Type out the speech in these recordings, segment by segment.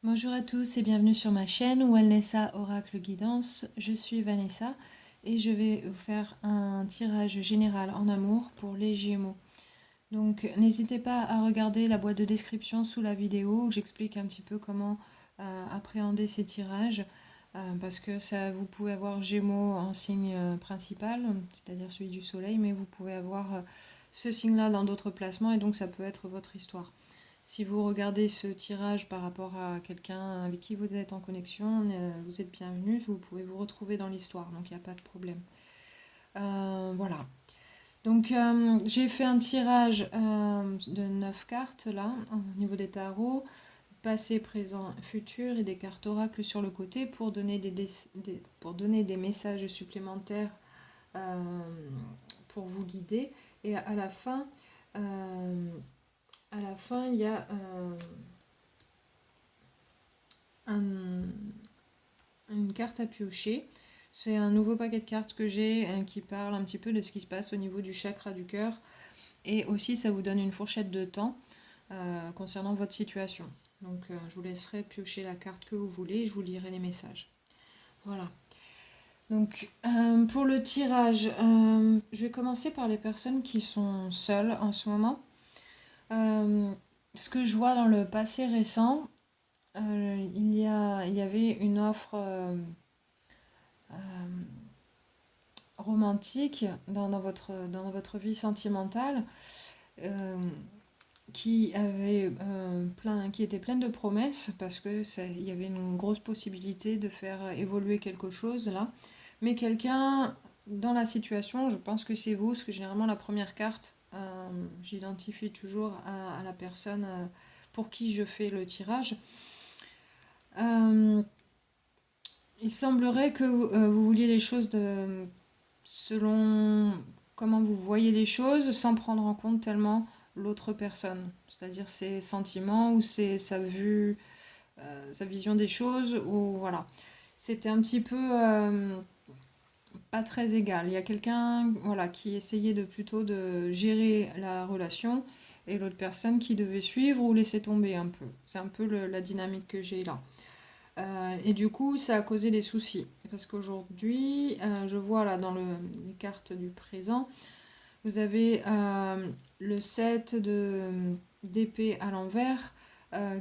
Bonjour à tous et bienvenue sur ma chaîne Wellnessa Oracle Guidance. Je suis Vanessa et je vais vous faire un tirage général en amour pour les Gémeaux. Donc n'hésitez pas à regarder la boîte de description sous la vidéo où j'explique un petit peu comment appréhender ces tirages parce que ça, vous pouvez avoir Gémeaux en signe principal, c'est-à-dire celui du soleil, mais vous pouvez avoir ce signe-là dans d'autres placements et donc ça peut être votre histoire. Si vous regardez ce tirage par rapport à quelqu'un avec qui vous êtes en connexion, vous êtes bienvenu, vous pouvez vous retrouver dans l'histoire, donc il n'y a pas de problème. Voilà. Donc j'ai fait un tirage de 9 cartes là, au niveau des tarots, passé, présent, futur et des cartes oracles sur le côté pour donner pour donner des messages supplémentaires euh, pour vous guider. Et euh, à la fin il y a un, une carte à piocher. C'est un nouveau paquet de cartes que j'ai qui parle un petit peu de ce qui se passe au niveau du chakra du cœur. Et aussi, ça vous donne une fourchette de temps concernant votre situation. Donc, je vous laisserai piocher la carte que vous voulez et je vous lirai les messages. Voilà. Donc, pour le tirage, je vais commencer par les personnes qui sont seules en ce moment. Ce que je vois dans le passé récent, il y avait une offre romantique dans votre vie sentimentale euh, qui était pleine de promesses parce que il y avait une grosse possibilité de faire évoluer quelque chose là. Mais quelqu'un dans la situation, je pense que c'est vous, parce que généralement la première carte, j'identifie toujours à la personne pour qui je fais le tirage. Euh, il semblerait que vous vouliez les choses selon comment vous voyez les choses, sans prendre en compte tellement l'autre personne, c'est-à-dire ses sentiments ou sa vision des choses, ou voilà. C'était un petit peu pas très égal. Il y a quelqu'un voilà, qui essayait plutôt de gérer la relation et l'autre personne qui devait suivre ou laisser tomber un peu. C'est un peu la dynamique que j'ai là. Et du coup, ça a causé des soucis. Parce qu'aujourd'hui, je vois là dans les cartes du présent, vous avez le 7 d'épée à l'envers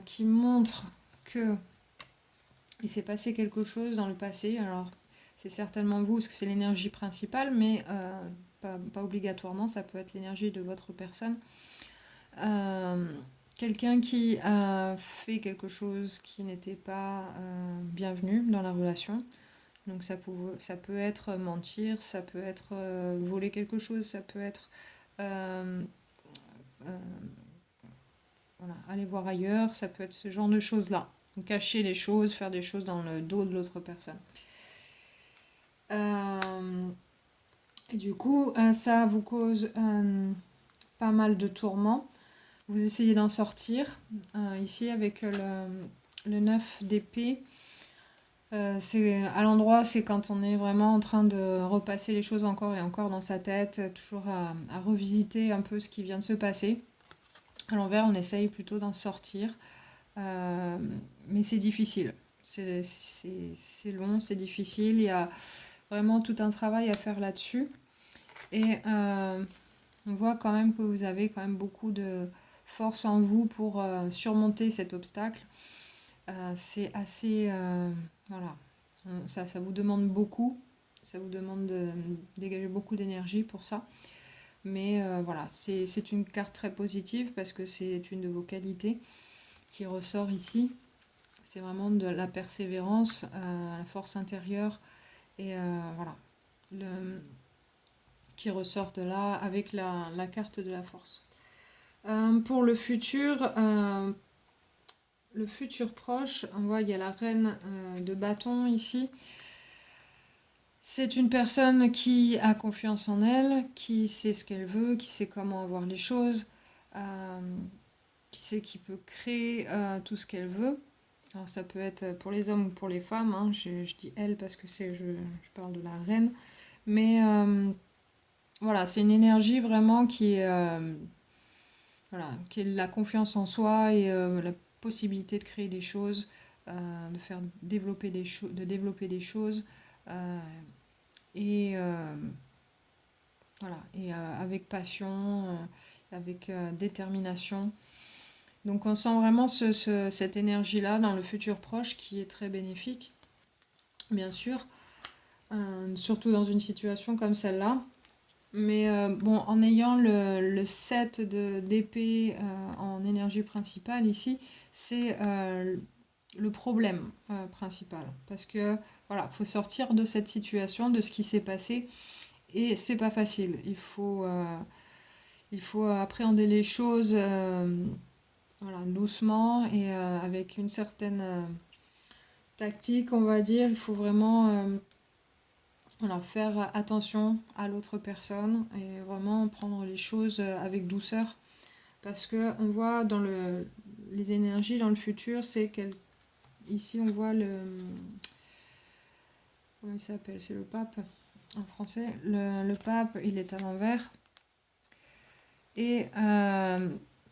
qui montre que il s'est passé quelque chose dans le passé. Alors, c'est certainement vous, parce que c'est l'énergie principale, mais pas obligatoirement, ça peut être l'énergie de votre personne. Euh, Quelqu'un qui a fait quelque chose qui n'était pas bienvenu dans la relation. Donc ça peut être mentir, ça peut être voler quelque chose, ça peut être euh, euh, voilà, aller voir ailleurs, ça peut être ce genre de choses-là. Cacher les choses, faire des choses dans le dos de l'autre personne. Euh, et du coup, ça vous cause pas mal de tourments. Vous essayez d'en sortir. Ici, avec le 9 d'épée, c'est à l'endroit, c'est quand on est vraiment en train de repasser les choses encore et encore dans sa tête, toujours à revisiter un peu ce qui vient de se passer. À l'envers, on essaye plutôt d'en sortir, euh, mais c'est difficile. C'est long, c'est difficile. Il y a vraiment tout un travail à faire là-dessus. Et on voit quand même que vous avez quand même beaucoup de force en vous pour surmonter cet obstacle. C'est assez... voilà. Ça vous demande beaucoup. Ça vous demande de dégager beaucoup d'énergie pour ça. Mais voilà, c'est une carte très positive parce que c'est une de vos qualités qui ressort ici. C'est vraiment de la persévérance, la force intérieure et voilà, le, qui ressort de là avec la carte de la force. Pour le futur proche, on voit il y a la reine de bâton ici. C'est une personne qui a confiance en elle, qui sait ce qu'elle veut, qui sait comment avoir les choses, euh, qui sait qu'il peut créer tout ce qu'elle veut. Alors ça peut être pour les hommes ou pour les femmes, hein. Je dis elle parce que je parle de la reine. Mais voilà, c'est une énergie vraiment voilà, qui est la confiance en soi et la possibilité de créer des choses. de faire développer de développer des choses et voilà, et avec passion, avec détermination. Donc on sent vraiment cette énergie-là dans le futur proche qui est très bénéfique, bien sûr, surtout dans une situation comme celle-là. Mais bon, en ayant le 7 d'épée en énergie principale ici, c'est le problème principal. Parce que voilà, faut sortir de cette situation, de ce qui s'est passé, et c'est pas facile. Il faut appréhender les choses voilà, doucement et avec une certaine tactique, on va dire. Il faut vraiment voilà, faire attention à l'autre personne et vraiment prendre les choses avec douceur. Parce que on voit dans les énergies dans le futur, c'est ici on voit comment il s'appelle? C'est le pape en français. Le pape, il est à l'envers. Et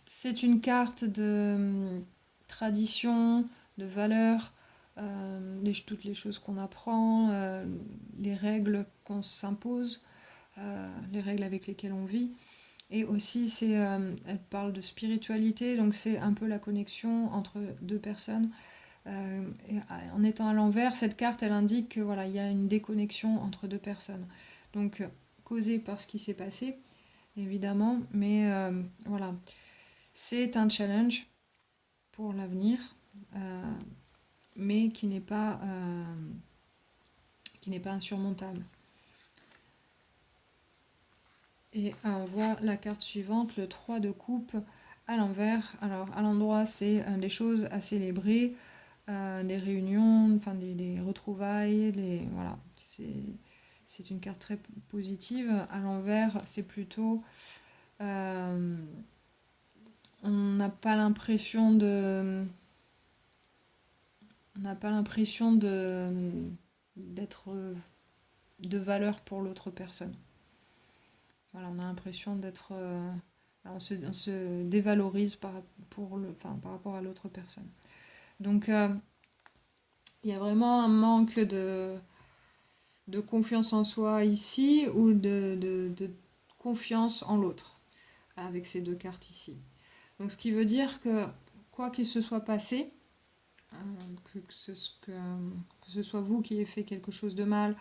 c'est une carte de tradition, de valeurs, toutes les choses qu'on apprend, les règles qu'on s'impose, les règles avec lesquelles on vit. Et aussi, elle parle de spiritualité, donc c'est un peu la connexion entre deux personnes. Et en étant à l'envers, cette carte, elle indique que voilà, il y a une déconnexion entre deux personnes. Donc, causée par ce qui s'est passé, évidemment, mais voilà, c'est un challenge pour l'avenir, mais qui n'est pas insurmontable. Et on voit la carte suivante, le 3 de coupe à l'envers. Alors à l'endroit, c'est des choses à célébrer, des réunions, enfin des retrouvailles, voilà, c'est une carte très positive. À l'envers, c'est plutôt on n'a pas l'impression de d'être de valeur pour l'autre personne. Voilà, on a l'impression d'être on se dévalorise par rapport à l'autre personne. Donc il y a vraiment un manque de confiance en soi ici ou de confiance en l'autre avec ces deux cartes ici. Donc ce qui veut dire que quoi qu'il se soit passé, que ce soit vous qui ayez fait quelque chose de mal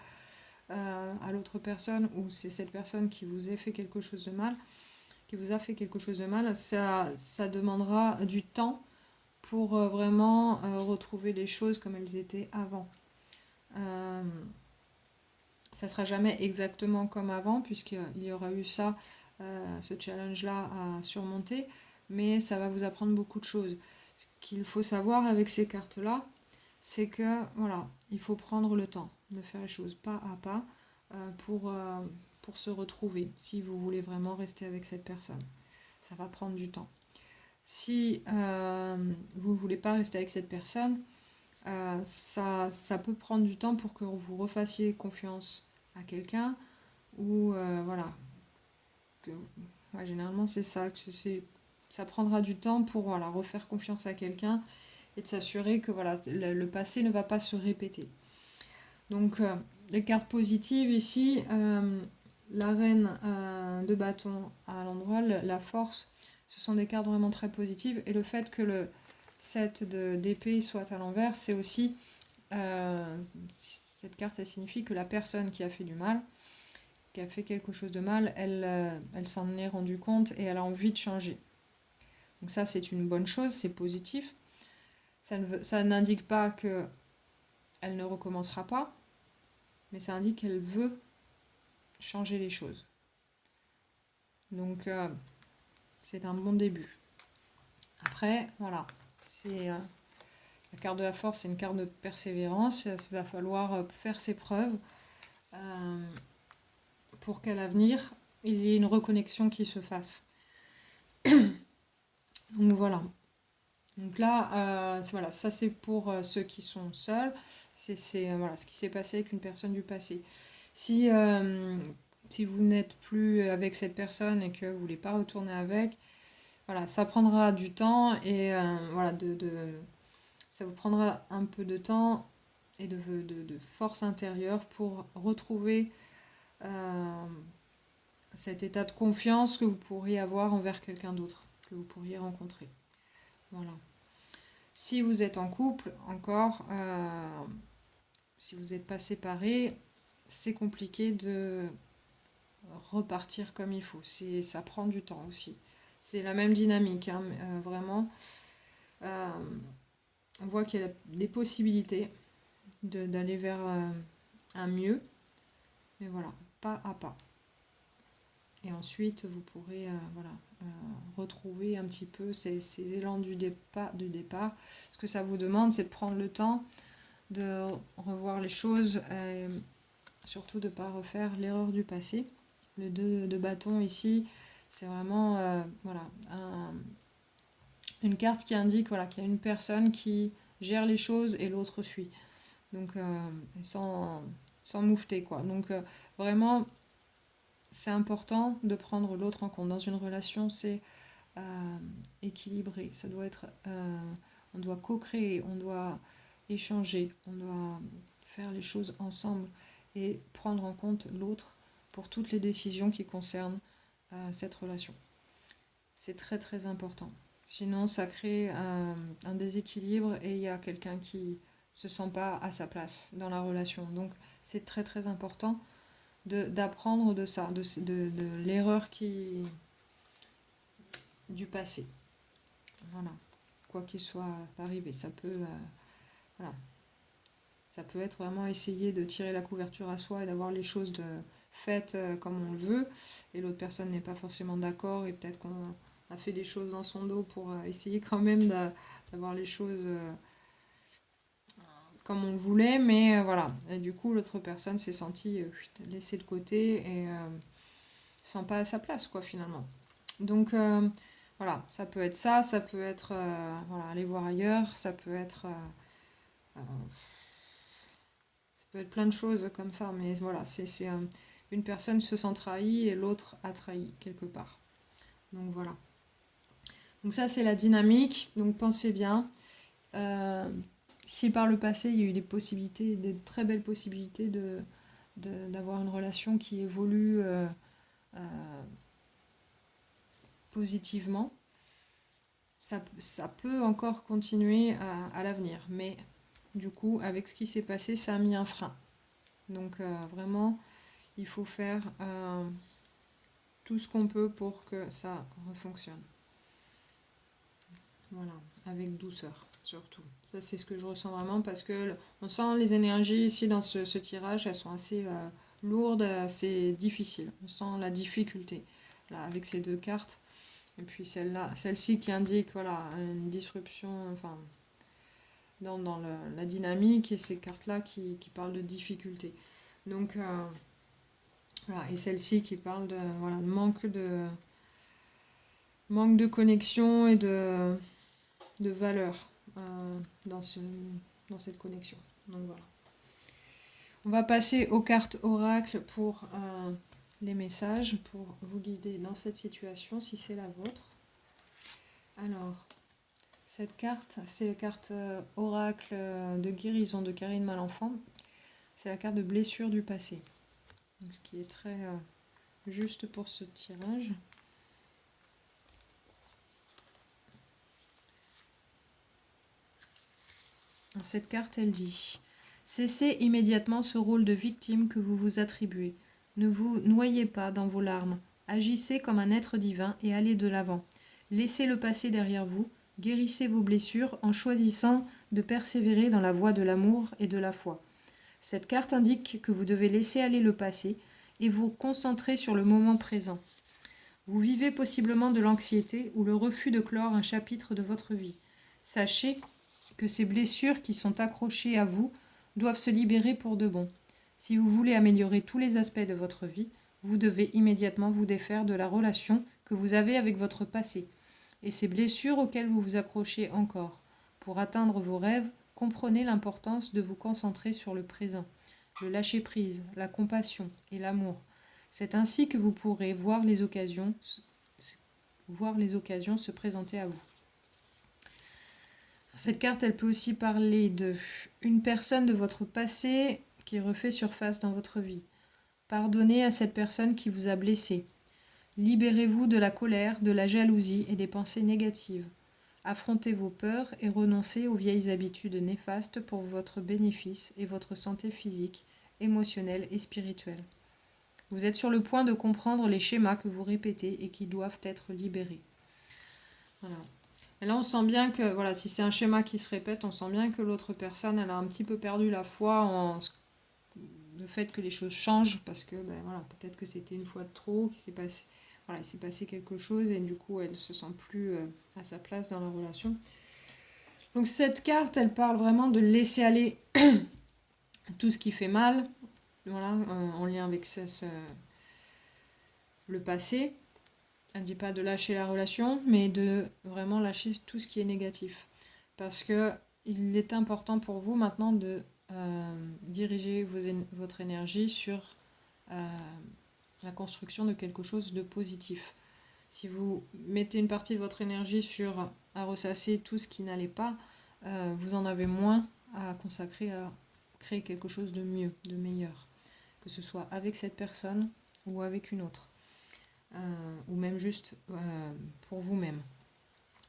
à l'autre personne ou c'est cette personne qui vous a fait quelque chose de mal, ça demandera du temps pour vraiment retrouver les choses comme elles étaient avant. Ça sera jamais exactement comme avant puisqu'il y aura eu ce challenge-là à surmonter, mais ça va vous apprendre beaucoup de choses. Ce qu'il faut savoir avec ces cartes-là, c'est que voilà, il faut prendre le temps de faire les choses pas à pas pour se retrouver si vous voulez vraiment rester avec cette personne. Ça va prendre du temps. Si vous ne voulez pas rester avec cette personne, ça peut prendre du temps pour que vous refassiez confiance à quelqu'un ou voilà. Ouais, généralement c'est ça. Ça prendra du temps pour voilà, refaire confiance à quelqu'un et de s'assurer que voilà, le passé ne va pas se répéter. Donc les cartes positives ici, la reine de bâton à l'endroit, la force, ce sont des cartes vraiment très positives. Et le fait que le 7 d'épée soit à l'envers, c'est aussi, cette carte, elle signifie que la personne qui a fait du mal, qui a fait quelque chose de mal, elle s'en est rendue compte et elle a envie de changer. Donc ça, c'est une bonne chose, c'est positif. Ça n'indique pas qu'elle ne recommencera pas, mais ça indique qu'elle veut changer les choses. Donc c'est un bon début. Après, voilà, c'est la carte de la force, c'est une carte de persévérance. Il va falloir faire ses preuves pour qu'à l'avenir, il y ait une reconnexion qui se fasse. Donc voilà. Donc là, voilà, ça c'est pour ceux qui sont seuls. C'est voilà, ce qui s'est passé avec une personne du passé. Si vous n'êtes plus avec cette personne et que vous ne voulez pas retourner avec, voilà, ça prendra du temps et voilà, Ça vous prendra un peu de temps et de force intérieure pour retrouver cet état de confiance que vous pourriez avoir envers quelqu'un d'autre, que vous pourriez rencontrer. Voilà. Si vous êtes en couple, encore, si vous n'êtes pas séparés, c'est compliqué de repartir comme il faut. Ça prend du temps aussi. C'est la même dynamique, hein, vraiment. On voit qu'il y a des possibilités d'aller vers un mieux, mais voilà, pas à pas. Et ensuite, vous pourrez retrouver un petit peu ces élans du départ. Ce que ça vous demande, c'est de prendre le temps de revoir les choses, surtout de ne pas refaire l'erreur du passé. Le 2 de bâton ici, c'est vraiment une carte qui indique qu'il y a une personne qui gère les choses et l'autre suit. Donc, sans moufter, quoi. Donc, vraiment, c'est important de prendre l'autre en compte. Dans une relation, c'est équilibré. Ça doit être, on doit co-créer, on doit échanger, on doit faire les choses ensemble et prendre en compte l'autre pour toutes les décisions qui concernent cette relation. C'est très très important. Sinon, ça crée un déséquilibre et il y a quelqu'un qui se sent pas à sa place dans la relation. Donc, c'est très très important d'apprendre de ça, de l'erreur du passé. Voilà. Quoi qu'il soit arrivé, ça peut, ça peut être vraiment essayer de tirer la couverture à soi et d'avoir les choses faites comme on le veut, et l'autre personne n'est pas forcément d'accord, et peut-être qu'on a fait des choses dans son dos pour essayer quand même d'avoir les choses comme on voulait, mais voilà. Et du coup, l'autre personne s'est sentie laissée de côté et se sent pas à sa place, quoi, finalement. Donc, voilà, ça peut être ça peut être aller voir ailleurs, ça peut être plein de choses comme ça, mais voilà, c'est une personne se sent trahie et l'autre a trahi quelque part. Donc voilà. Donc ça, c'est la dynamique, donc pensez bien. Si par le passé, il y a eu des possibilités, des très belles possibilités d'avoir une relation qui évolue positivement, ça peut encore continuer à l'avenir, mais du coup, avec ce qui s'est passé, ça a mis un frein. Donc vraiment, il faut faire tout ce qu'on peut pour que ça fonctionne. Voilà, avec douceur surtout. Ça, c'est ce que je ressens vraiment parce que on sent les énergies ici dans ce tirage, elles sont assez lourdes, assez difficiles. On sent la difficulté là avec ces deux cartes. Et puis celle-ci qui indique voilà une disruption, enfin dans la dynamique, et ces cartes-là qui parlent de difficulté. Donc voilà, et celle-ci qui parle de voilà, manque de connexion et de valeur dans cette connexion. Donc voilà. On va passer aux cartes oracle pour les messages, pour vous guider dans cette situation, si c'est la vôtre. Alors, cette carte, c'est la carte oracle de guérison de Karine Malenfant. C'est la carte de blessure du passé. Donc, ce qui est très juste pour ce tirage. Alors, cette carte, elle dit: cessez immédiatement ce rôle de victime que vous vous attribuez. Ne vous noyez pas dans vos larmes. Agissez comme un être divin et allez de l'avant. Laissez le passé derrière vous. Guérissez vos blessures en choisissant de persévérer dans la voie de l'amour et de la foi. Cette carte indique que vous devez laisser aller le passé et vous concentrer sur le moment présent. Vous vivez possiblement de l'anxiété ou le refus de clore un chapitre de votre vie. Sachez que ces blessures qui sont accrochées à vous doivent se libérer pour de bon. Si vous voulez améliorer tous les aspects de votre vie, vous devez immédiatement vous défaire de la relation que vous avez avec votre passé et ces blessures auxquelles vous vous accrochez encore. Pour atteindre vos rêves, comprenez l'importance de vous concentrer sur le présent, le lâcher-prise, la compassion et l'amour. C'est ainsi que vous pourrez voir les occasions se présenter à vous. Cette carte, elle peut aussi parler de une personne de votre passé qui refait surface dans votre vie. Pardonnez à cette personne qui vous a blessé. Libérez-vous de la colère, de la jalousie et des pensées négatives. Affrontez vos peurs et renoncez aux vieilles habitudes néfastes pour votre bénéfice et votre santé physique, émotionnelle et spirituelle. Vous êtes sur le point de comprendre les schémas que vous répétez et qui doivent être libérés. Voilà. Et là, on sent bien que, voilà, si c'est un schéma qui se répète, on sent bien que l'autre personne, elle a un petit peu perdu la foi en le fait que les choses changent, parce que, ben, voilà, peut-être que c'était une fois de trop, qu'il s'est passé, voilà, il s'est passé quelque chose, et du coup, elle se sent plus à sa place dans la relation. Donc cette carte, elle parle vraiment de laisser aller tout ce qui fait mal, voilà, en lien avec le passé. Elle ne dit pas de lâcher la relation, mais de vraiment lâcher tout ce qui est négatif. Parce que il est important pour vous maintenant de diriger votre énergie sur la construction de quelque chose de positif. Si vous mettez une partie de votre énergie sur à ressasser tout ce qui n'allait pas, vous en avez moins à consacrer à créer quelque chose de mieux, de meilleur. Que ce soit avec cette personne ou avec une autre. Ou même juste pour vous-même.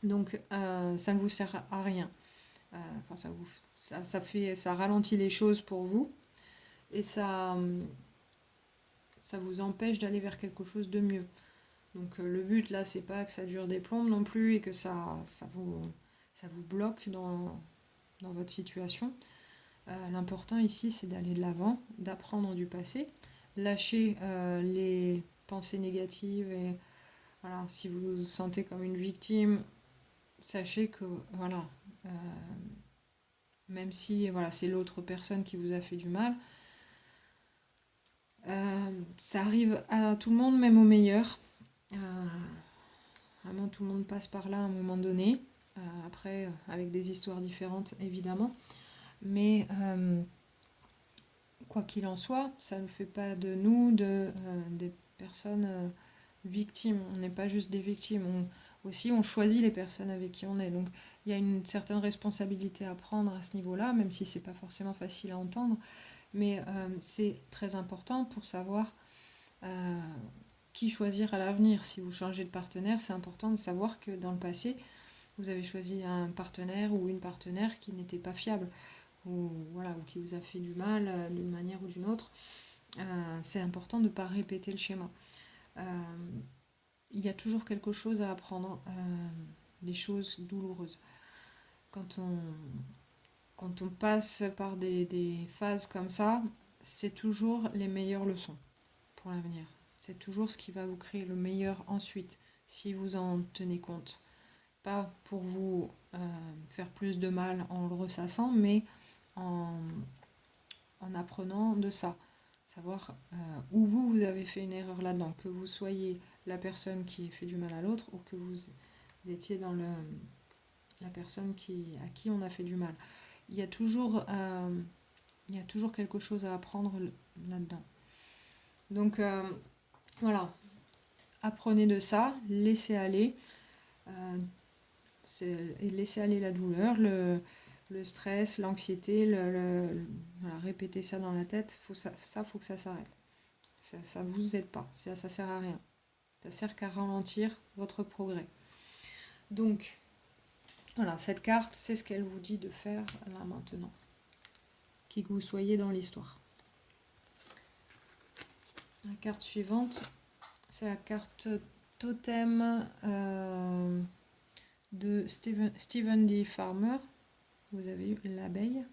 Donc ça ne vous sert à rien. Enfin, ça ralentit les choses pour vous et ça vous empêche d'aller vers quelque chose de mieux. Donc le but là, c'est pas que ça dure des plombes non plus et que ça vous bloque dans votre situation. L'important ici, c'est d'aller de l'avant, d'apprendre du passé, lâcher les pensées négatives et voilà, si vous vous sentez comme une victime, sachez que voilà, même si voilà, c'est l'autre personne qui vous a fait du mal, ça arrive à tout le monde, même aux meilleurs. Vraiment, tout le monde passe par là à un moment donné. Après, avec des histoires différentes, évidemment. Mais quoi qu'il en soit, ça ne fait pas de nous des personnes victimes. On n'est pas juste des victimes. On choisit les personnes avec qui on est. Donc il y a une certaine responsabilité à prendre à ce niveau-là, même si c'est pas forcément facile à entendre. Mais c'est très important pour savoir qui choisir à l'avenir. Si vous changez de partenaire, c'est important de savoir que dans le passé, vous avez choisi un partenaire ou une partenaire qui n'était pas fiable ou, voilà, ou qui vous a fait du mal d'une manière ou d'une autre. C'est important de ne pas répéter le schéma. Il y a toujours quelque chose à apprendre, des choses douloureuses. Quand on passe par des phases comme ça, c'est toujours les meilleures leçons pour l'avenir. C'est toujours ce qui va vous créer le meilleur ensuite, si vous en tenez compte. Pas pour vous faire plus de mal en le ressassant, mais en apprenant de ça. Savoir où vous avez fait une erreur là-dedans, que vous soyez la personne qui fait du mal à l'autre ou que vous étiez dans la personne à qui on a fait du mal. Il y a toujours quelque chose à apprendre là-dedans. Donc voilà, apprenez de ça, laissez aller, et laissez aller la douleur, le stress, l'anxiété, voilà, répéter ça dans la tête, faut que ça s'arrête. Ça ne vous aide pas, ça sert à rien. Ça sert qu'à ralentir votre progrès. Donc, voilà, cette carte, c'est ce qu'elle vous dit de faire là maintenant. Qui que vous soyez dans l'histoire. La carte suivante, c'est la carte totem de Stephen D. Farmer. Vous avez eu l'abeille.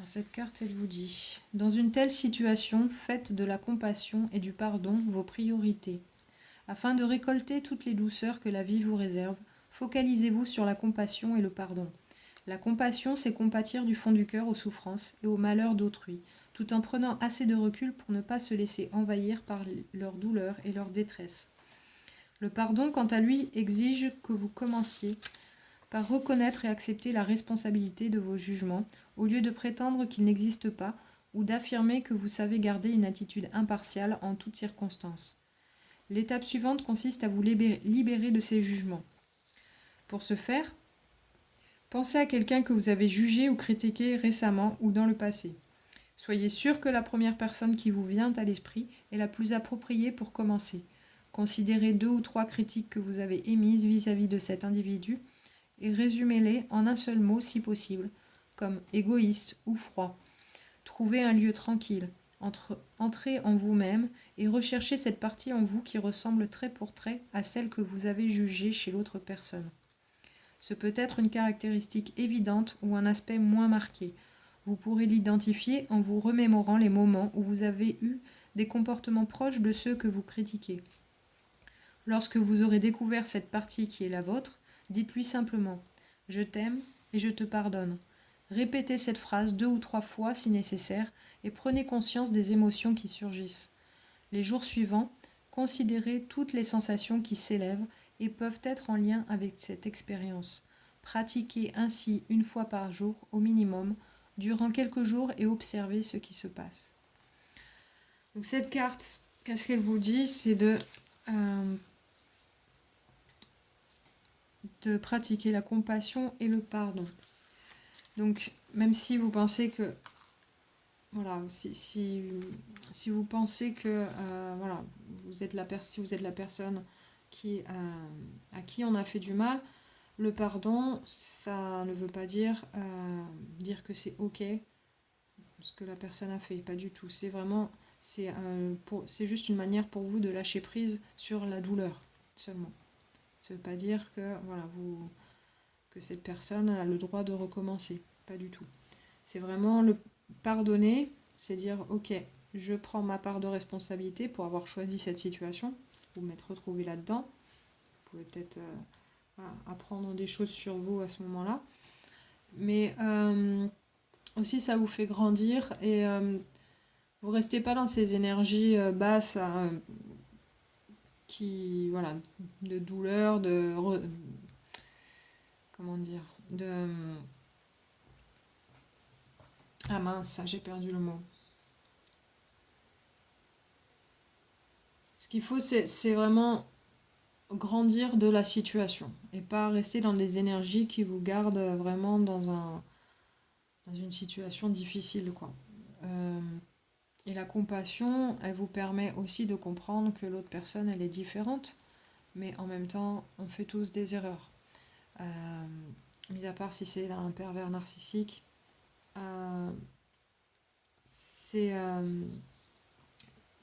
Cette carte, elle vous dit: dans une telle situation, faites de la compassion et du pardon vos priorités. Afin de récolter toutes les douceurs que la vie vous réserve, focalisez-vous sur la compassion et le pardon. La compassion, c'est compatir du fond du cœur aux souffrances et aux malheurs d'autrui, tout en prenant assez de recul pour ne pas se laisser envahir par leur douleur et leur détresse. Le pardon, quant à lui, exige que vous commenciez par reconnaître et accepter la responsabilité de vos jugements, au lieu de prétendre qu'ils n'existent pas ou d'affirmer que vous savez garder une attitude impartiale en toutes circonstances. L'étape suivante consiste à vous libérer de ces jugements. Pour ce faire, pensez à quelqu'un que vous avez jugé ou critiqué récemment ou dans le passé. Soyez sûr que la première personne qui vous vient à l'esprit est la plus appropriée pour commencer. Considérez 2 ou 3 critiques que vous avez émises vis-à-vis de cet individu et résumez-les en un seul mot si possible, comme égoïste ou froid. Trouvez un lieu tranquille, entrez en vous-même et recherchez cette partie en vous qui ressemble trait pour trait à celle que vous avez jugée chez l'autre personne. Ce peut être une caractéristique évidente ou un aspect moins marqué. Vous pourrez l'identifier en vous remémorant les moments où vous avez eu des comportements proches de ceux que vous critiquez. Lorsque vous aurez découvert cette partie qui est la vôtre, dites-lui simplement « Je t'aime et je te pardonne ». Répétez cette phrase 2 ou 3 fois si nécessaire et prenez conscience des émotions qui surgissent. Les jours suivants, considérez toutes les sensations qui s'élèvent et peuvent être en lien avec cette expérience. Pratiquez ainsi 1 fois par jour au minimum, durant quelques jours et observez ce qui se passe. Donc cette carte, qu'est-ce qu'elle vous dit? C'est de pratiquer la compassion et le pardon. Donc même si vous pensez que voilà, si vous pensez que voilà, si vous êtes la personne à qui on a fait du mal, le pardon, ça ne veut pas dire que c'est ok ce que la personne a fait, pas du tout. C'est vraiment, c'est juste une manière pour vous de lâcher prise sur la douleur seulement. Ça veut pas dire que voilà, que cette personne a le droit de recommencer, pas du tout. C'est vraiment le pardonner, c'est dire ok, je prends ma part de responsabilité pour avoir choisi cette situation, vous m'êtes retrouvé là-dedans. Vous pouvez peut-être apprendre des choses sur vous à ce moment-là. Mais aussi ça vous fait grandir et vous restez pas dans ces énergies basses voilà, de douleur, comment dire, ah mince, j'ai perdu le mot. Ce qu'il faut, c'est vraiment grandir de la situation et pas rester dans des énergies qui vous gardent vraiment dans une situation difficile, quoi. Et la compassion, elle vous permet aussi de comprendre que l'autre personne, elle est différente, mais en même temps, on fait tous des erreurs. Mis à part si c'est un pervers narcissique, c'est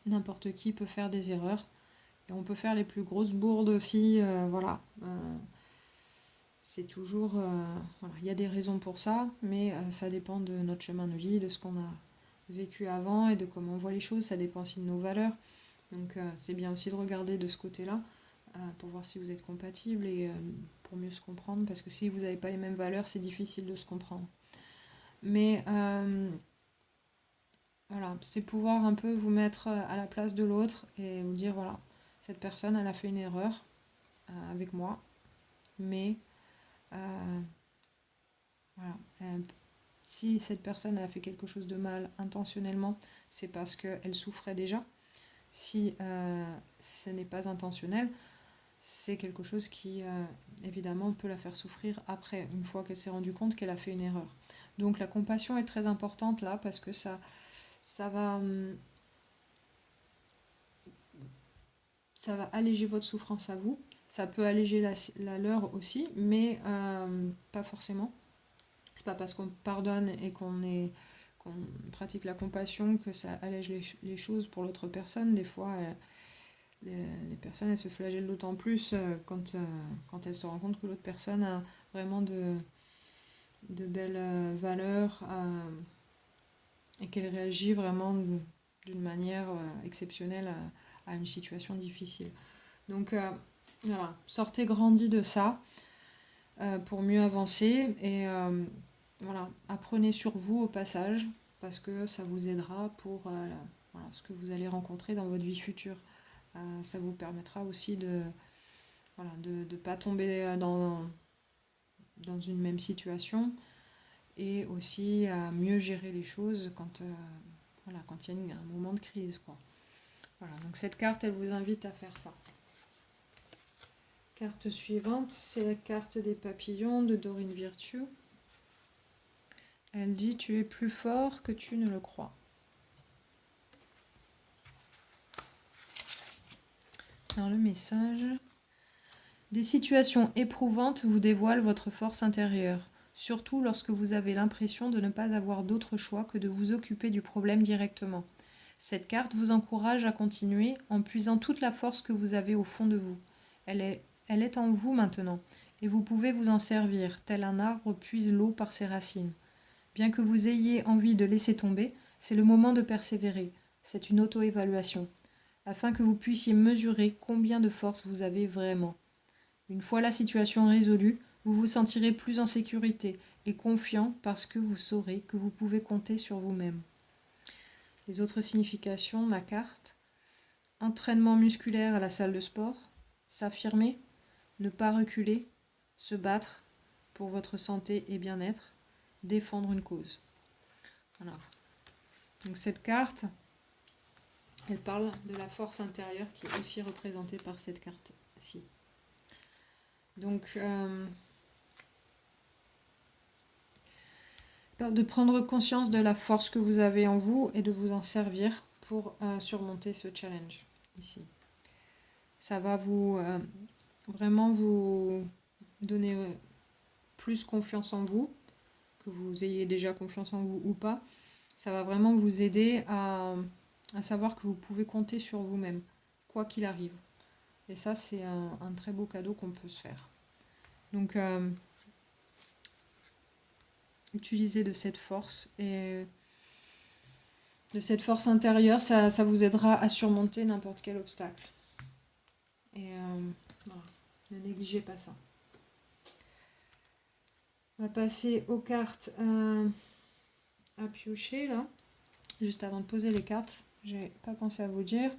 n'importe qui peut faire des erreurs. Et on peut faire les plus grosses bourdes aussi, voilà. C'est toujours... voilà, il y a des raisons pour ça, mais ça dépend de notre chemin de vie, de ce qu'on a vécu avant et de comment on voit les choses. Ça dépend aussi de nos valeurs. Donc c'est bien aussi de regarder de ce côté-là pour voir si vous êtes compatibles et pour mieux se comprendre. Parce que si vous n'avez pas les mêmes valeurs, c'est difficile de se comprendre. Mais voilà, c'est pouvoir un peu vous mettre à la place de l'autre et vous dire, voilà, cette personne, elle a fait une erreur avec moi, mais voilà, si cette personne elle a fait quelque chose de mal intentionnellement, c'est parce qu'elle souffrait déjà. Si ce n'est pas intentionnel, c'est quelque chose qui, évidemment, peut la faire souffrir après, une fois qu'elle s'est rendue compte qu'elle a fait une erreur. Donc la compassion est très importante là, parce que ça va alléger votre souffrance à vous. Ça peut alléger la leur aussi, mais pas forcément. C'est pas parce qu'on pardonne et qu'on pratique la compassion que ça allège les choses pour l'autre personne. Des fois, les personnes elles se flagellent d'autant plus quand elles se rendent compte que l'autre personne a vraiment de belles valeurs et qu'elle réagit vraiment d'une manière exceptionnelle à une situation difficile. Donc voilà, sortez grandi de ça pour mieux avancer et voilà, apprenez sur vous au passage parce que ça vous aidera pour voilà, ce que vous allez rencontrer dans votre vie future. Ça vous permettra aussi de voilà, de pas tomber dans une même situation et aussi à mieux gérer les choses quand voilà, quand il y a un moment de crise, quoi. Voilà, donc cette carte, elle vous invite à faire ça. Carte suivante, c'est la carte des papillons de Dorine Virtue. Elle dit « Tu es plus fort que tu ne le crois ». Alors le message... Des situations éprouvantes vous dévoilent votre force intérieure, surtout lorsque vous avez l'impression de ne pas avoir d'autre choix que de vous occuper du problème directement. Cette carte vous encourage à continuer en puisant toute la force que vous avez au fond de vous. Elle est en vous maintenant, et vous pouvez vous en servir, tel un arbre puise l'eau par ses racines. Bien que vous ayez envie de laisser tomber, c'est le moment de persévérer. C'est une auto-évaluation, afin que vous puissiez mesurer combien de force vous avez vraiment. Une fois la situation résolue, vous vous sentirez plus en sécurité et confiant parce que vous saurez que vous pouvez compter sur vous-même. Les autres significations de la carte: entraînement musculaire à la salle de sport, s'affirmer, ne pas reculer, se battre pour votre santé et bien-être, défendre une cause. Voilà. Donc cette carte, elle parle de la force intérieure qui est aussi représentée par cette carte-ci. Donc, de prendre conscience de la force que vous avez en vous et de vous en servir pour surmonter ce challenge ici. Ça va vous vraiment vous donner plus confiance en vous, que vous ayez déjà confiance en vous ou pas. Ça va vraiment vous aider à savoir que vous pouvez compter sur vous-même, quoi qu'il arrive. Et ça, c'est un très beau cadeau qu'on peut se faire. Donc, utilisez de cette force et de cette force intérieure, ça vous aidera à surmonter n'importe quel obstacle. Et voilà, ne négligez pas ça. On va passer aux cartes à piocher là. Juste avant de poser les cartes, j'ai pas pensé à vous dire,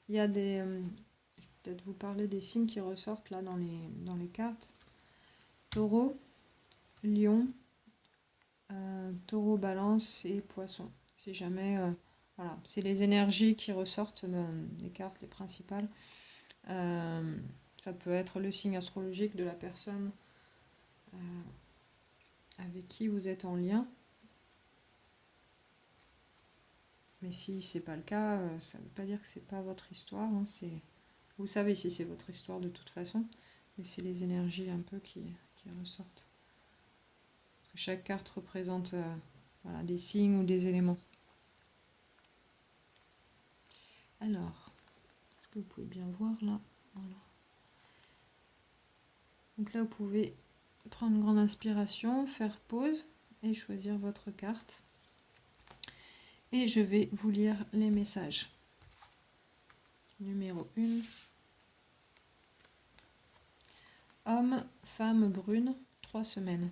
il y a des... je vais peut-être vous parler des signes qui ressortent là dans les cartes. Taureau, Lion, Taureau, Balance et Poisson. Si jamais... voilà, c'est les énergies qui ressortent des cartes, les principales. Ça peut être le signe astrologique de la personne avec qui vous êtes en lien. Mais si c'est pas le cas, ça ne veut pas dire que c'est pas votre histoire. Hein, vous savez si c'est votre histoire de toute façon, mais c'est les énergies un peu qui ressortent. Chaque carte représente voilà, des signes ou des éléments. Alors, est-ce que vous pouvez bien voir là? Voilà. Donc là, vous pouvez prendre une grande inspiration, faire pause et choisir votre carte. Et je vais vous lire les messages. Numéro 1. Homme, femme brune, 3 semaines.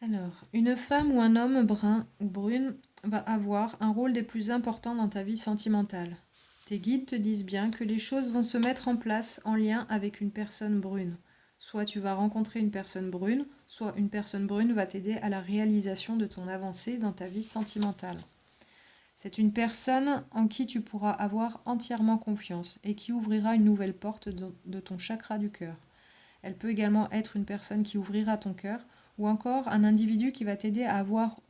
Alors, une femme ou un homme brun ou brune va avoir un rôle des plus importants dans ta vie sentimentale. Tes guides te disent bien que les choses vont se mettre en place en lien avec une personne brune. Soit tu vas rencontrer une personne brune, soit une personne brune va t'aider à la réalisation de ton avancée dans ta vie sentimentale. C'est une personne en qui tu pourras avoir entièrement confiance et qui ouvrira une nouvelle porte de ton chakra du cœur. Elle peut également être une personne qui ouvrira ton cœur ou encore un individu qui va t'aider à avoir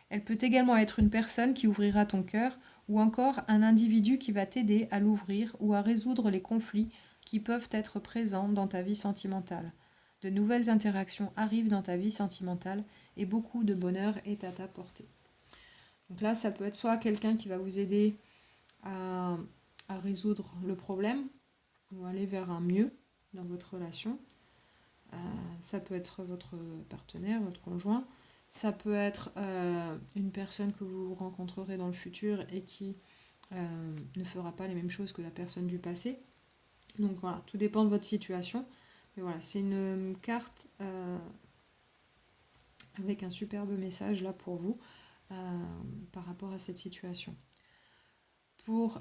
Elle peut également être une personne qui ouvrira ton cœur ou encore un individu qui va t'aider à l'ouvrir ou à résoudre les conflits qui peuvent être présents dans ta vie sentimentale. De nouvelles interactions arrivent dans ta vie sentimentale et beaucoup de bonheur est à ta portée. Donc là, ça peut être soit quelqu'un qui va vous aider à résoudre le problème ou aller vers un mieux dans votre relation. Ça peut être votre partenaire, votre conjoint. Ça peut être une personne que vous rencontrerez dans le futur et qui ne fera pas les mêmes choses que la personne du passé. Donc voilà, tout dépend de votre situation. Mais voilà, c'est une carte avec un superbe message là pour vous par rapport à cette situation. Pour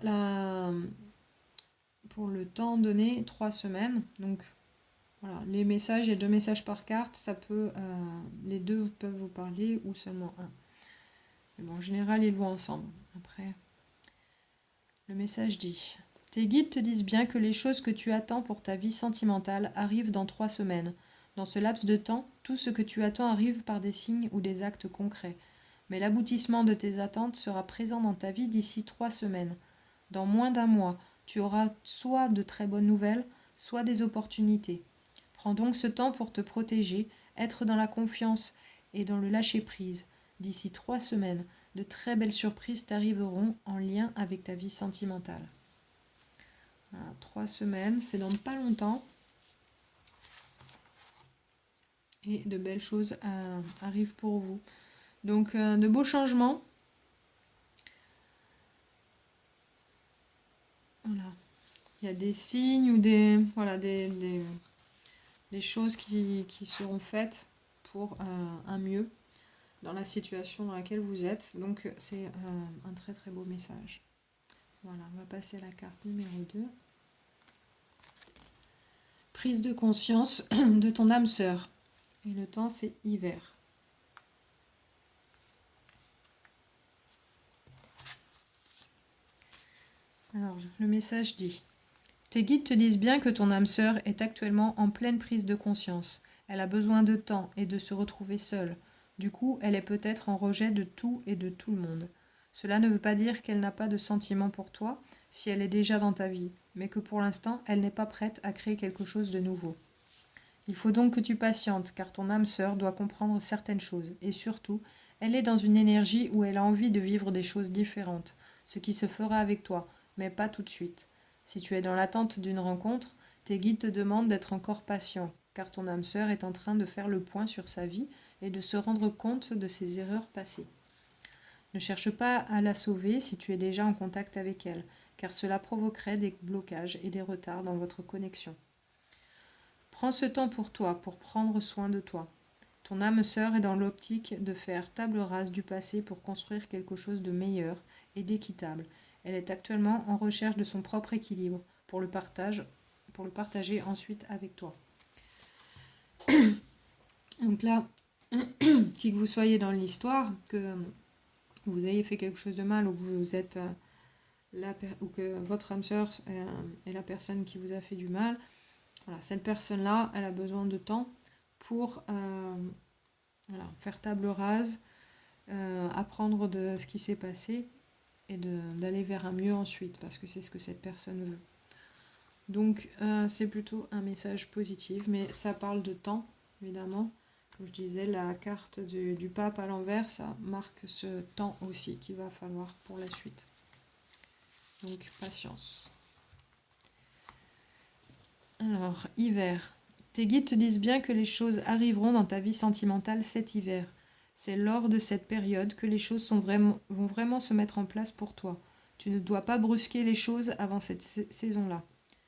pour le temps donné, 3 semaines. Donc voilà, les messages, il y a 2 messages par carte, ça peut, les deux peuvent vous parler ou seulement un. Mais bon, en général, ils vont ensemble. Après, le message dit: tes guides te disent bien que les choses que tu attends pour ta vie sentimentale arrivent dans 3 semaines. Dans ce laps de temps, tout ce que tu attends arrive par des signes ou des actes concrets. Mais l'aboutissement de tes attentes sera présent dans ta vie d'ici 3 semaines. Dans moins d'un mois, tu auras soit de très bonnes nouvelles, soit des opportunités. Prends donc ce temps pour te protéger, être dans la confiance et dans le lâcher-prise. D'ici 3 semaines, de très belles surprises t'arriveront en lien avec ta vie sentimentale. Voilà, 3 semaines, c'est dans pas longtemps. Et de belles choses arrivent pour vous. Donc, de beaux changements. Voilà. Il y a des signes ou des choses qui seront faites pour un mieux dans la situation dans laquelle vous êtes. Donc, c'est un très très beau message. Voilà, on va passer à la carte numéro 2. Prise de conscience de ton âme sœur. Et le temps, c'est hiver. Alors, le message dit: tes guides te disent bien que ton âme sœur est actuellement en pleine prise de conscience. Elle a besoin de temps et de se retrouver seule. Du coup, elle est peut-être en rejet de tout et de tout le monde. Cela ne veut pas dire qu'elle n'a pas de sentiments pour toi, si elle est déjà dans ta vie, mais que pour l'instant, elle n'est pas prête à créer quelque chose de nouveau. Il faut donc que tu patientes, car ton âme sœur doit comprendre certaines choses, et surtout, elle est dans une énergie où elle a envie de vivre des choses différentes, ce qui se fera avec toi, mais pas tout de suite. Si tu es dans l'attente d'une rencontre, tes guides te demandent d'être encore patient, car ton âme sœur est en train de faire le point sur sa vie et de se rendre compte de ses erreurs passées. Ne cherche pas à la sauver si tu es déjà en contact avec elle, car cela provoquerait des blocages et des retards dans votre connexion. Prends ce temps pour toi, pour prendre soin de toi. Ton âme sœur est dans l'optique de faire table rase du passé pour construire quelque chose de meilleur et d'équitable. Elle est actuellement en recherche de son propre équilibre pour le partager ensuite avec toi. Donc là, qui que vous soyez dans l'histoire, que vous ayez fait quelque chose de mal ou que vous êtes ou que votre âme sœur est la personne qui vous a fait du mal, voilà, cette personne-là, elle a besoin de temps pour faire table rase, apprendre de ce qui s'est passé et d'aller vers un mieux ensuite, parce que c'est ce que cette personne veut. Donc c'est plutôt un message positif, mais ça parle de temps, évidemment. Comme je disais, la carte du pape à l'envers, ça marque ce temps aussi qu'il va falloir pour la suite. Donc patience. Alors, hiver. Tes guides te disent bien que les choses arriveront dans ta vie sentimentale cet hiver. C'est lors de cette période que les choses vont vraiment se mettre en place pour toi. Tu ne dois pas brusquer les choses avant cette saison-là.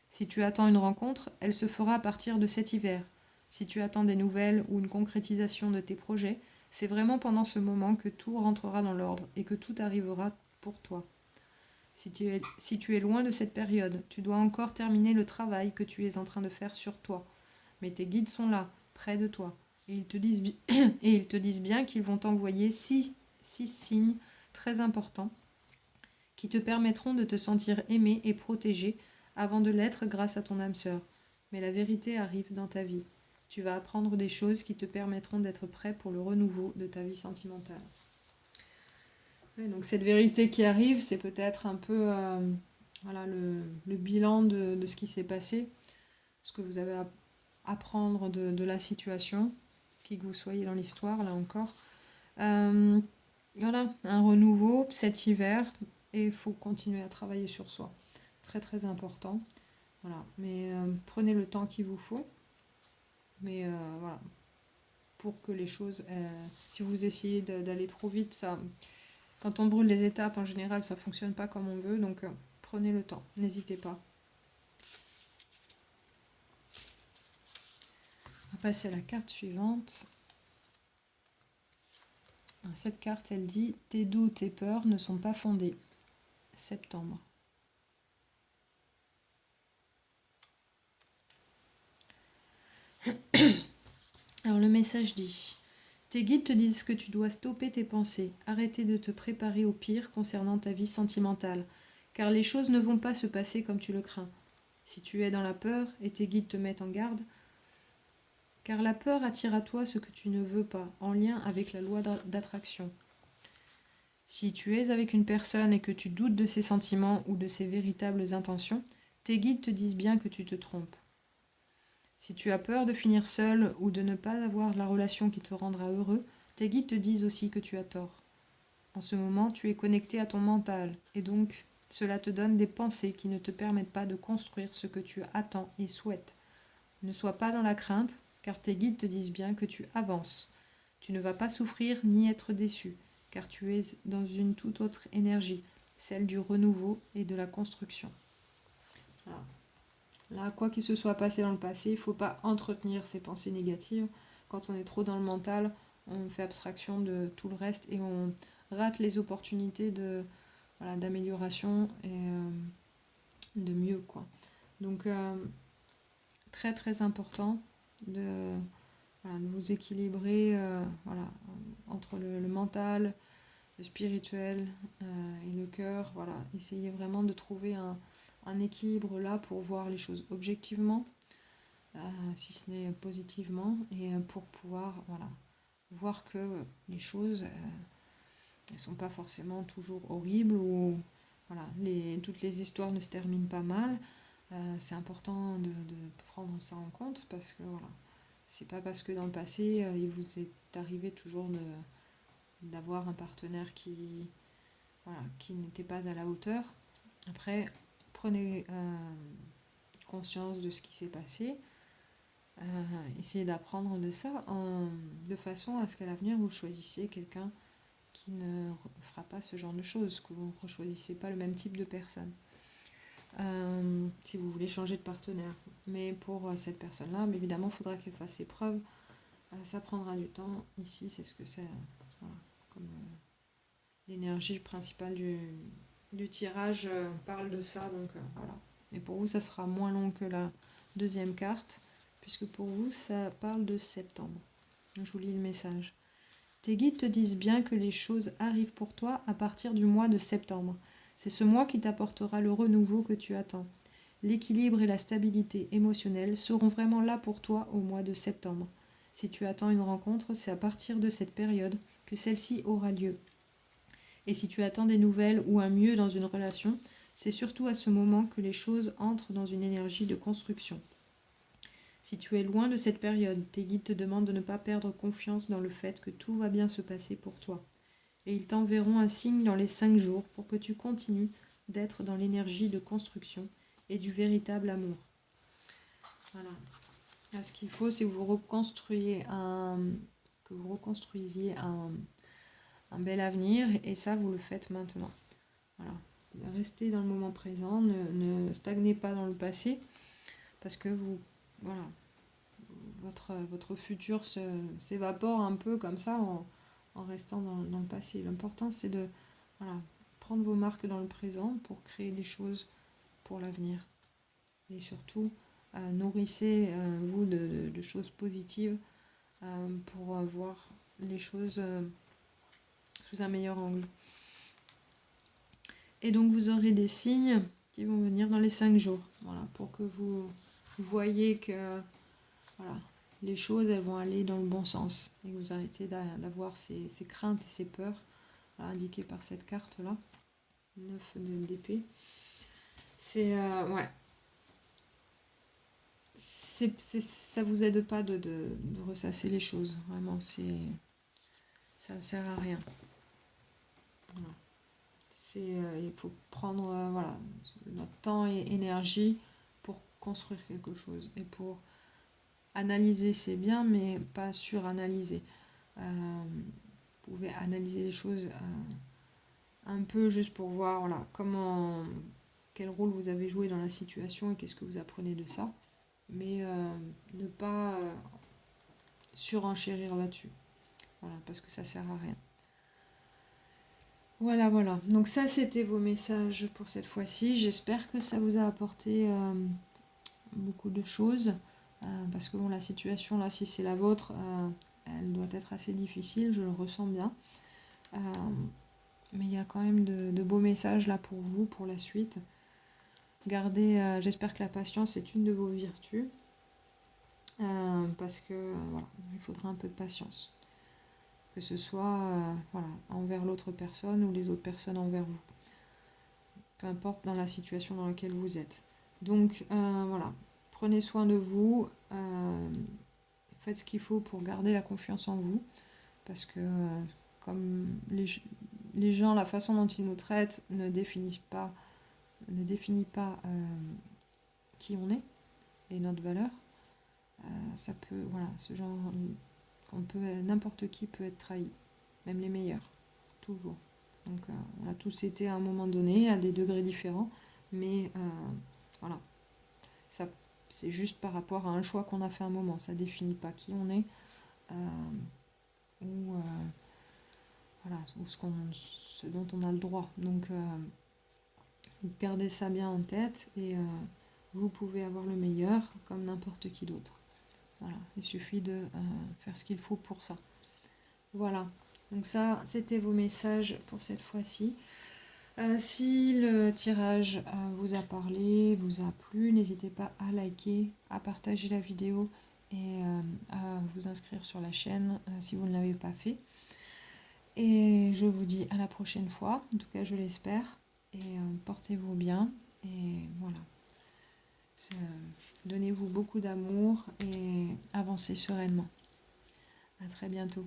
Si tu attends une rencontre, elle se fera à partir de cet hiver. Si tu attends des nouvelles ou une concrétisation de tes projets, c'est vraiment pendant ce moment que tout rentrera dans l'ordre et que tout arrivera pour toi. Si tu es loin de cette période, tu dois encore terminer le travail que tu es en train de faire sur toi. Mais tes guides sont là, près de toi. Et ils te disent, et ils te disent bien qu'ils vont t'envoyer 6 signes très importants qui te permettront de te sentir aimé et protégé avant de l'être grâce à ton âme sœur. Mais la vérité arrive dans ta vie. Tu vas apprendre des choses qui te permettront d'être prêt pour le renouveau de ta vie sentimentale. Ouais, donc cette vérité qui arrive, c'est peut-être un peu le bilan de ce qui s'est passé, ce que vous avez à apprendre de la situation, qui que vous soyez dans l'histoire, là encore. Voilà, un renouveau cet hiver, et il faut continuer à travailler sur soi. Très très important. Voilà, mais prenez le temps qu'il vous faut. Mais voilà, pour que les choses, si vous essayez d'aller trop vite, ça, quand on brûle les étapes, en général, ça fonctionne pas comme on veut. Donc prenez le temps, n'hésitez pas. On va passer à la carte suivante. Cette carte, elle dit: tes doutes et peurs ne sont pas fondés. Septembre. Alors le message dit: tes guides te disent que tu dois stopper tes pensées, arrêter de te préparer au pire concernant ta vie sentimentale, car les choses ne vont pas se passer comme tu le crains. Si tu es dans la peur, et tes guides te mettent en garde, car la peur attire à toi ce que tu ne veux pas, en lien avec la loi d'attraction. Si tu es avec une personne et que tu doutes de ses sentiments ou de ses véritables intentions, tes guides te disent bien que tu te trompes. Si tu as peur de finir seul ou de ne pas avoir la relation qui te rendra heureux, tes guides te disent aussi que tu as tort. En ce moment, tu es connecté à ton mental, et donc cela te donne des pensées qui ne te permettent pas de construire ce que tu attends et souhaites. Ne sois pas dans la crainte, car tes guides te disent bien que tu avances. Tu ne vas pas souffrir ni être déçu, car tu es dans une toute autre énergie, celle du renouveau et de la construction. Voilà. Là, quoi qu'il se soit passé dans le passé, il ne faut pas entretenir ces pensées négatives. Quand on est trop dans le mental, on fait abstraction de tout le reste et on rate les opportunités d'amélioration et de mieux, quoi. Donc, très très important de, de vous équilibrer entre le mental, le spirituel et le cœur. Voilà. Essayez vraiment de trouver un équilibre là pour voir les choses objectivement, si ce n'est positivement, et pour pouvoir voir que les choses ne sont pas forcément toujours horribles ou toutes les histoires ne se terminent pas mal. C'est important de prendre ça en compte parce que c'est pas parce que dans le passé il vous est arrivé toujours d'avoir un partenaire qui n'était pas à la hauteur. Après, prenez conscience de ce qui s'est passé. Essayez d'apprendre de ça de façon à ce qu'à l'avenir vous choisissiez quelqu'un qui ne fera pas ce genre de choses, que vous ne choisissez pas le même type de personne. Si vous voulez changer de partenaire. Mais pour cette personne-là, évidemment, il faudra qu'elle fasse ses preuves. Ça prendra du temps. Ici, c'est ce que c'est. Comme l'énergie principale du tirage parle de ça. Donc voilà. Et pour vous, ça sera moins long que la deuxième carte, puisque pour vous, ça parle de septembre. Donc, je vous lis le message. Tes guides te disent bien que les choses arrivent pour toi à partir du mois de septembre. C'est ce mois qui t'apportera le renouveau que tu attends. L'équilibre et la stabilité émotionnelle seront vraiment là pour toi au mois de septembre. Si tu attends une rencontre, c'est à partir de cette période que celle-ci aura lieu. Et si tu attends des nouvelles ou un mieux dans une relation, c'est surtout à ce moment que les choses entrent dans une énergie de construction. Si tu es loin de cette période, tes guides te demandent de ne pas perdre confiance dans le fait que tout va bien se passer pour toi. Et ils t'enverront un signe dans les 5 jours pour que tu continues d'être dans l'énergie de construction et du véritable amour. Voilà. Là, ce qu'il faut, c'est que vous reconstruisiez un bel avenir, et ça, vous le faites maintenant. Voilà. Restez dans le moment présent, ne stagnez pas dans le passé, parce que votre futur s'évapore un peu comme ça en restant dans le passé. L'important, c'est de prendre vos marques dans le présent pour créer des choses pour l'avenir. Et surtout, nourrissez-vous de choses positives pour voir les choses sous un meilleur angle. Et donc, vous aurez des signes qui vont venir dans les 5 jours. Voilà, pour que vous voyez que les choses elles vont aller dans le bon sens et que vous arrêtez d'avoir ces craintes et ces peurs indiquées par cette carte là, 9 d'épée. C'est ça vous aide pas de ressasser les choses, vraiment, ça ne sert à rien. Voilà. Il faut prendre notre temps et énergie pour construire quelque chose et pour analyser, c'est bien, mais pas suranalyser. Vous pouvez analyser les choses un peu juste pour voir quel rôle vous avez joué dans la situation et qu'est-ce que vous apprenez de ça, mais ne pas surenchérir là-dessus, parce que ça sert à rien. Voilà. Donc ça, c'était vos messages pour cette fois-ci. J'espère que ça vous a apporté beaucoup de choses. parce que bon, la situation là, si c'est la vôtre, elle doit être assez difficile, je le ressens bien. Mais il y a quand même de beaux messages là pour vous, pour la suite. Gardez, j'espère que la patience est une de vos vertus, parce que voilà, il faudra un peu de patience, que ce soit voilà, envers l'autre personne ou les autres personnes envers vous, peu importe dans la situation dans laquelle vous êtes. Donc voilà, prenez soin de vous, faites ce qu'il faut pour garder la confiance en vous, parce que comme les gens, la façon dont ils nous traitent ne définit pas qui on est et notre valeur. Ça peut, voilà, ce genre, n'importe qui peut être trahi, même les meilleurs, toujours. Donc on a tous été à un moment donné, à des degrés différents, mais voilà, ça, c'est juste par rapport à un choix qu'on a fait à un moment, ça définit pas qui on est, ou voilà, ou ce dont on a le droit. Donc gardez ça bien en tête et vous pouvez avoir le meilleur comme n'importe qui d'autre. Voilà, il suffit de faire ce qu'il faut pour ça. Voilà, donc ça, c'était vos messages pour cette fois-ci. Si le tirage vous a parlé, vous a plu, n'hésitez pas à liker, à partager la vidéo et à vous inscrire sur la chaîne si vous ne l'avez pas fait. Et je vous dis à la prochaine fois, en tout cas je l'espère, et portez-vous bien, et voilà. Donnez-vous beaucoup d'amour et avancez sereinement. À très bientôt.